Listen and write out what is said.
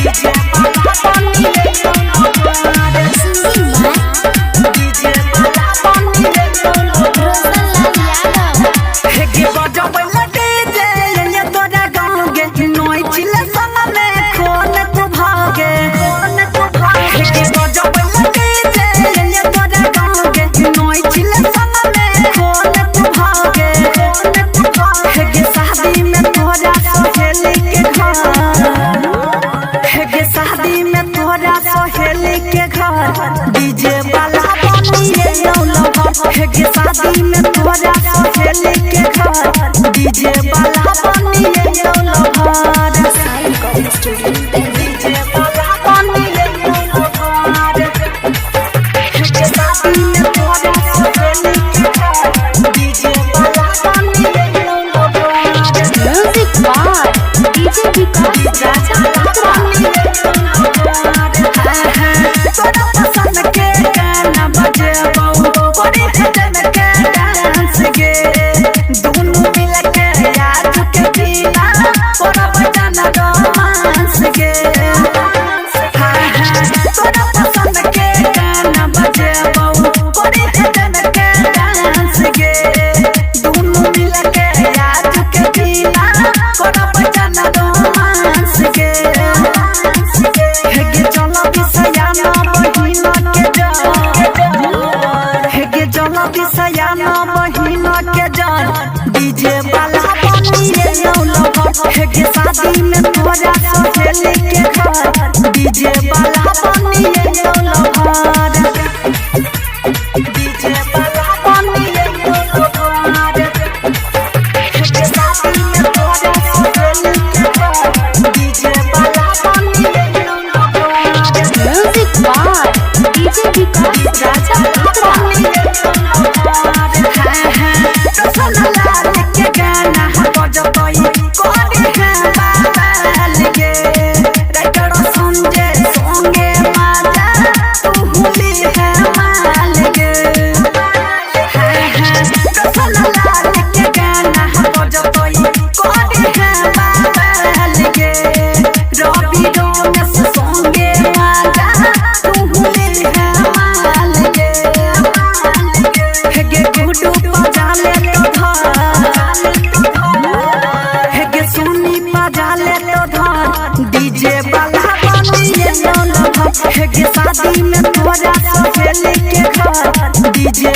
DJ वाला बनिए lover शादी में तोरा सहेली के घर डीजे वाला बनिए लवर डीजे वाला बनिए लवर शादी में तोरा सहेली के घर डीजे वाला बनिए लवर म्यूजिक बार डीजे विकास राजा डीजे वाला बनिए लवर शादी में तोरा सहेली के घर डीजे वाला बनिए लवर डीजे वाला बनिए लवर शादी में तोरा सहेली के घर डीजे वाला बनिए लवर म्यूजिक बार डीजे विकास राजा डीजे वाला बनिए लवर शादी में तोरा सहेली के घर डीजे